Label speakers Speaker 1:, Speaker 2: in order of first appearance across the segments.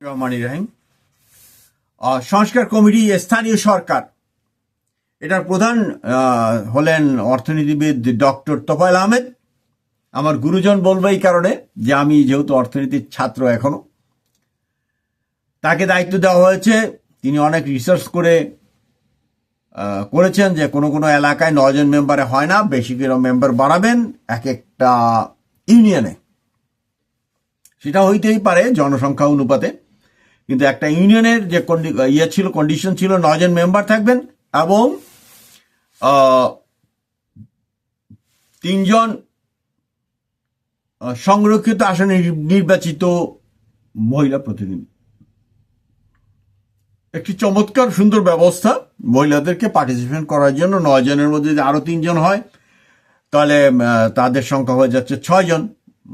Speaker 1: রহমানির রহিম। সংস্কার কমিটি স্থানীয় সরকার, এটার প্রধান হলেন অর্থনীতিবিদ ডক্টর তোফায়েল আহমেদ। আমার গুরুজন বলবো এই কারণে যে আমি যেহেতু অর্থনীতির ছাত্র এখনো, তাকে দায়িত্ব দেওয়া হয়েছে। তিনি অনেক রিসার্চ করেছেন যে কোনো কোনো এলাকায় 9 জন মেম্বারে হয় না, বেশি করে মেম্বার বাড়াবেন এক একটা ইউনিয়নে। সেটা হইতেই পারে জনসংখ্যা অনুপাতে, কিন্তু একটা ইউনিয়নের যে কন্ডিশন ছিল 9 জন মেম্বার থাকবেন এবং 3 জন সংরক্ষিত আসনে নির্বাচিত মহিলা প্রতিনিধি। একটি চমৎকার সুন্দর ব্যবস্থা মহিলাদেরকে পার্টিসিপেট করার জন্য। 9 জনের মধ্যে যদি আরো 3 জন হয় তাহলে তাদের সংখ্যা হয়ে যাচ্ছে 6 জন,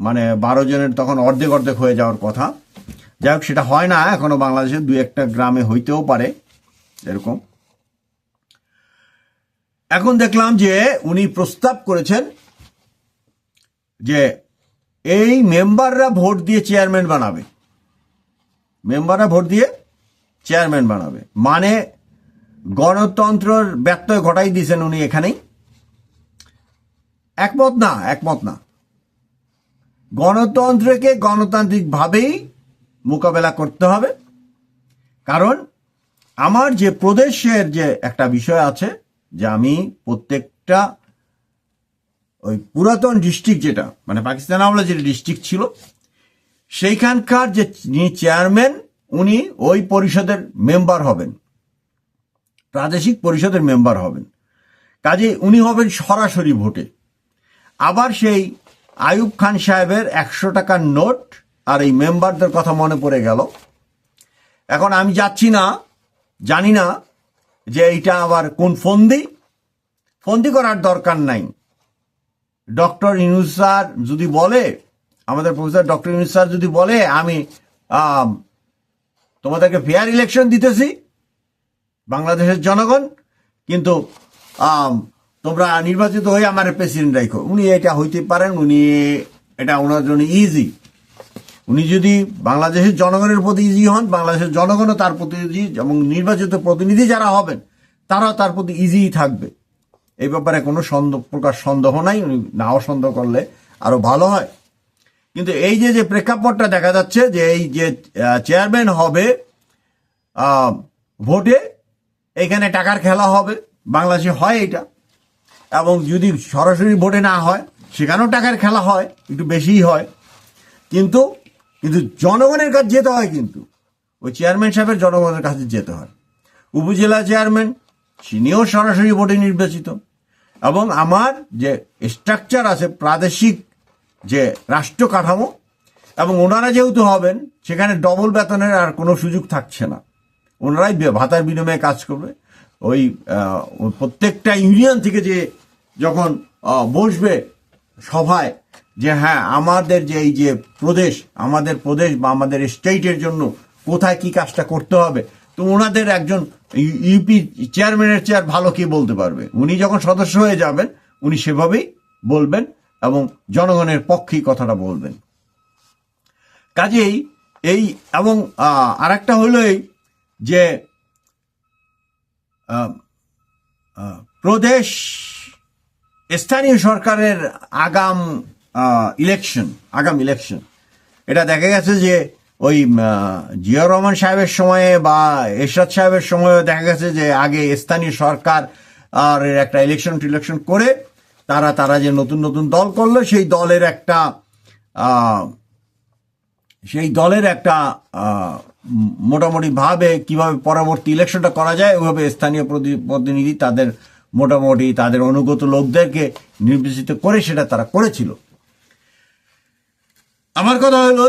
Speaker 1: মানে 12 জনের তখন অর্ধেক অর্ধেক হয়ে যাওয়ার কথা। যাই হোক, সেটা হয় না এখনো, বাংলাদেশের 2-1টা গ্রামে হইতেও পারে এরকম। এখন দেখলাম যে উনি প্রস্তাব করেছেন যে এই মেম্বাররা ভোট দিয়ে চেয়ারম্যান বানাবে, মানে গণতন্ত্রের ব্যত্যয় ঘটাই দিয়েছেন উনি এখানেই। একমত না, গণতন্ত্রকে গণতান্ত্রিকভাবেই মোকাবেলা করতে হবে। কারণ আমার যে প্রদেশের যে একটা বিষয় আছে, যে আমি প্রত্যেকটা ওই পুরাতন ডিস্ট্রিক্ট, যেটা মানে পাকিস্তান আমলে যে ডিস্ট্রিক্ট ছিল, সেইখানকার যে চেয়ারম্যান উনি ওই পরিষদের মেম্বার হবেন, প্রাদেশিক পরিষদের মেম্বার হবেন। কাজে উনি হবেন সরাসরি ভোটে। আবার সেই আইয়ুব খান সাহেবের 100 টাকার নোট আর এই মেম্বারদের কথা মনে পড়ে গেল। এখন আমি জানি না যে এইটা আবার কোন ফন্দি করার দরকার নাই। ডক্টর ইউনূস স্যার যদি বলে, আমাদের প্রফেসর ডক্টর ইউনূস স্যার যদি বলে আমি তোমাদেরকে ফেয়ার ইলেকশন দিতেছি বাংলাদেশের জনগণ, কিন্তু তোমরা নির্বাচিত হয়ে আমার প্রেসিডেন্ট রাখো, উনি এটা হইতে পারেন। এটা ওনার জন্য ইজি। উনি যদি বাংলাদেশের জনগণের প্রতি ইজি হন, বাংলাদেশের জনগণও তার প্রতি ইজি, এবং নির্বাচিত প্রতিনিধি যারা হবেন তারাও তার প্রতি ইজিই থাকবে। এই ব্যাপারে কোনো প্রকার সন্দেহ নাই। উনি নাও সন্দেহ করলে আরো ভালো হয়। কিন্তু এই যে প্রেক্ষাপটটা দেখা যাচ্ছে যে এই যে চেয়ারম্যান হবে ভোটে, এখানে টাকার খেলা হবে। বাংলাদেশে হয় এটা, এবং যদি সরাসরি ভোটে না হয় সেখানেও টাকার খেলা হয়, একটু বেশিই হয়। কিন্তু জনগণের কাছে যেতে হয়, কিন্তু ওই চেয়ারম্যান সাহেবের জনগণের কাছে যেতে হয়। উপজেলা চেয়ারম্যান তিনিও সরাসরি ভোটে নির্বাচিত, এবং আমার যে স্ট্রাকচার আছে প্রাদেশিক যে রাষ্ট্র কাঠামো, এবং ওনারা যেহেতু হবেন সেখানে ডবল বেতনের আর কোনো সুযোগ থাকছে না। ওনারাই ভাতার বিনিময়ে কাজ করবে। ওই প্রত্যেকটা ইউনিয়ন থেকে যে যখন বসবে সভায়, যে হ্যাঁ আমাদের যে এই যে আমাদের প্রদেশ বা আমাদের স্টেটের জন্য কোথায় কি কাজটা করতে হবে, তো ওনাদের একজন ইউপি চেয়ারম্যানের চেয়ার ভালো কে বলতে পারবে। উনি যখন সদস্য হয়ে যাবেন উনি সেভাবেই বলবেন এবং জনগণের পক্ষেই কথাটা বলবেন। কাজেই এই, এবং আরেকটা হলো এই যে প্রদেশ স্থানীয় সরকারের আগাম ইলেকশন, এটা দেখা গেছে যে ওই জিয়াউর রহমান সাহেবের সময়ে বা এরশাদ সাহেবের সময়ে দেখা গেছে যে আগে স্থানীয় সরকার আর একটা ইলেকশন করে তারা যে নতুন দল করলো, সেই দলের একটা মোটামুটি ভাবে কিভাবে পরবর্তী ইলেকশনটা করা যায়, ওইভাবে স্থানীয় প্রতিনিধি তাদের মোটামুটি তাদের অনুগত লোকদেরকে নির্বাচিত করে সেটা তারা করেছিল। আমার কথা হলো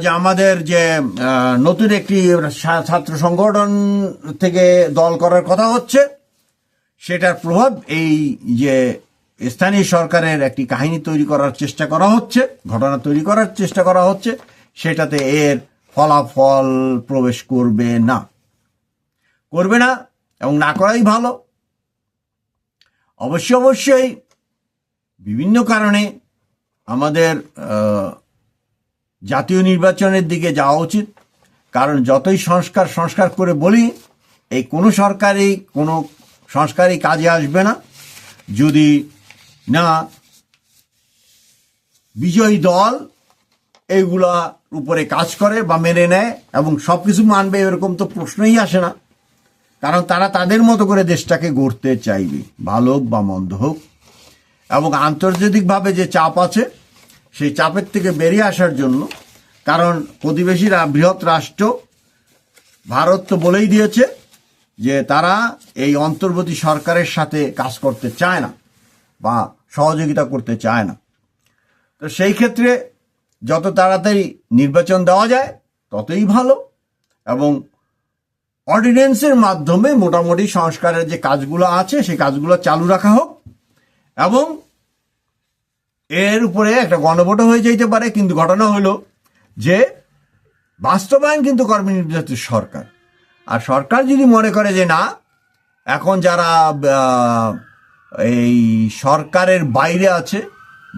Speaker 1: যে আমাদের যে নতুন একটি ছাত্র সংগঠন থেকে দল করার কথা হচ্ছে, সেটার প্রভাব এই যে স্থানীয় সরকারের একটি কাহিনী তৈরি করার চেষ্টা করা হচ্ছে, ঘটনা তৈরি করার চেষ্টা করা হচ্ছে, সেটাতে এর ফলাফল প্রবেশ করবে না, এবং না করাই ভালো। অবশ্যই বিভিন্ন কারণে আমাদের জাতীয় নির্বাচনের দিকে যাওয়া উচিত, কারণ যতই সংস্কার সংস্কার করে বলি, এই কোনো সংস্কারই কাজে আসবে না যদি না বিজয়ী দল এইগুলা উপরে কাজ করে বা মেনে নেয় এবং সব কিছু মানবে, এরকম তো প্রশ্নই আসে না। কারণ তারা তাদের মতো করে দেশটাকে গড়তে চাইবে, ভালো হোক বা মন্দ হোক। এবং আন্তর্জাতিকভাবে যে চাপ আছে, সেই চাপের থেকে বেরিয়ে আসার জন্য, কারণ প্রতিবেশী বৃহৎ রাষ্ট্র ভারত তো বলেই দিয়েছে যে তারা এই অন্তর্বর্তী সরকারের সাথে কাজ করতে চায় না বা সহযোগিতা করতে চায় না। তো সেই ক্ষেত্রে যত তাড়াতাড়ি নির্বাচন দেওয়া যায় ততই ভালো, এবং অর্ডিন্যান্সের মাধ্যমে মোটামুটি সংস্কারের যে কাজগুলো আছে সেই কাজগুলো চালু রাখা হোক, এবং এর উপরে একটা গণভোটও হয়ে যেতে পারে। কিন্তু ঘটনা হলো যে বাস্তবায়ন কিন্তু কর্মী নির্বাচিত সরকার, আর সরকার যদি মনে করে যে না, এখন যারা এই সরকারের বাইরে আছে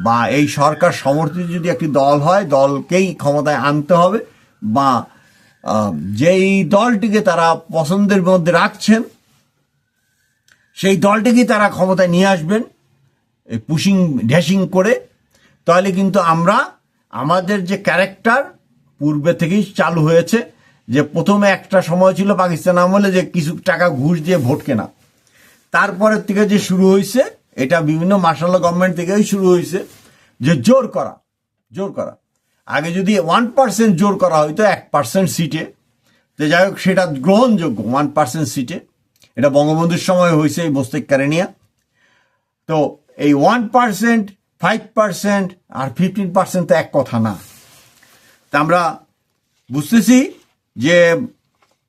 Speaker 1: বা এই সরকার সমর্থিত যদি একটি দল হয়, দলকেই ক্ষমতায় আনতে হবে, বা যেই দলটিকে তারা পছন্দের মধ্যে রাখছেন সেই দলটিকেই তারা ক্ষমতায় নিয়ে আসবেন পুশিং ড্যাশিং করে, তাহলে কিন্তু আমরা আমাদের যে ক্যারেক্টার পূর্বে থেকেই চালু হয়েছে, যে প্রথমে একটা সময় ছিল পাকিস্তান আমলে যে কিছু টাকা ঘুষ দিয়ে ভোট কেনা, তারপরের থেকে যে শুরু হয়েছে, এটা বিভিন্ন মার্শাল গভর্নমেন্ট থেকেই শুরু হয়েছে, যে জোর করা। আগে যদি 1% জোর করা হইতো 1% সিটে, তো যাই হোক সেটা গ্রহণযোগ্য 1% সিটে, এটা বঙ্গবন্ধুর সময় হয়েছে এই মোস্তাক নিয়ে। তো এই 1%, 5% আর 15% তো এক কথা না। তা আমরা বুঝতেছি যে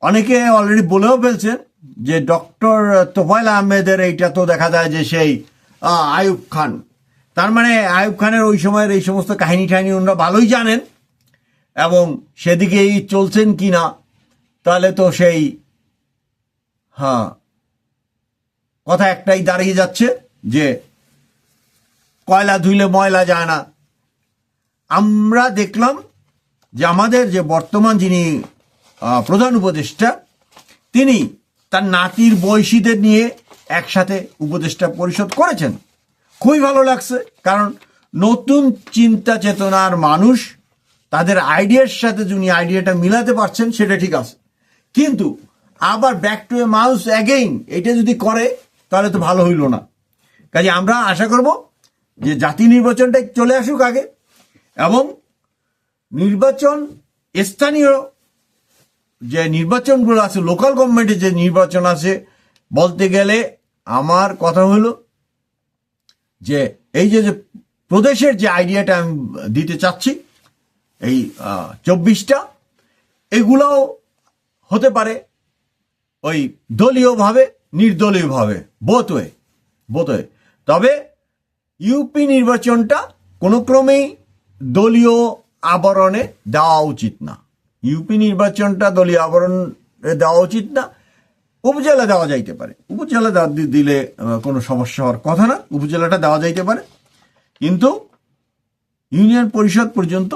Speaker 1: অনেকে অলরেডি বলেও ফেলছেন যে ডক্টর তোফায়েল আহমেদের এইটা তো দেখা যায় যে সেই আইয়ুব খান, তার মানে আইয়ুব খানের ওই সময়ের এই সমস্ত কাহিনী ঠাহিনী ওনারা ভালোই জানেন, এবং সেদিকেই চলছেন কি না, তাহলে তো সেই কথা একটাই দাঁড়িয়ে যাচ্ছে যে কয়লা ধুইলে ময়লা যায় না। আমরা দেখলাম যে আমাদের যে বর্তমান যিনি প্রধান উপদেষ্টা, তিনি তার নাতির বয়সীদের নিয়ে একসাথে উপদেষ্টা পরিষদ করেছেন। খুবই ভালো লাগছে, কারণ নতুন চিন্তা চেতনার মানুষ, তাদের আইডিয়ার সাথে যিনি আইডিয়াটা মিলাতে পারছেন সেটা ঠিক আছে, কিন্তু আবার back to A mouse again এটা যদি করে তাহলে তো ভালো হইল না। কাজে আমরা আশা করব যে জাতীয় নির্বাচনটা চলে আসুক আগে, এবং নির্বাচন স্থানীয় যে নির্বাচনগুলো আছে, লোকাল গভর্নমেন্টের যে নির্বাচন আছে, বলতে গেলে আমার কথা হলো যে এই যে প্রদেশের যে আইডিয়াটা আমি দিতে চাচ্ছি, এই 24টা, এগুলোও হতে পারে ওই দলীয়ভাবে নির্দলীয়ভাবে, বোথ ওয়ে। তবে ইউপি নির্বাচনটা কোনো ক্রমেই দলীয় আবরণে দেওয়া উচিত না। ইউপি নির্বাচনটা দলীয় আবরণে দেওয়া উচিত না। উপজেলা দেওয়া যাইতে পারে, উপজেলা দিলে কোনো সমস্যা হওয়ার কথা না, উপজেলাটা দেওয়া যাইতে পারে, কিন্তু ইউনিয়ন পরিষদ পর্যন্ত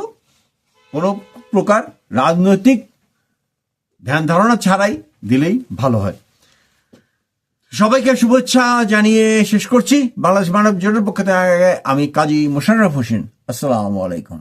Speaker 1: কোনো প্রকার রাজনৈতিক ধ্যান ধারণা ছাড়াই দিলেই ভালো হয়। সবাইকে শুভেচ্ছা জানিয়ে শেষ করছি। বাংলাদেশ মানব জোটের পক্ষ থেকে আমি কাজী মোশাররফ হোসেন। আসসালামু আলাইকুম।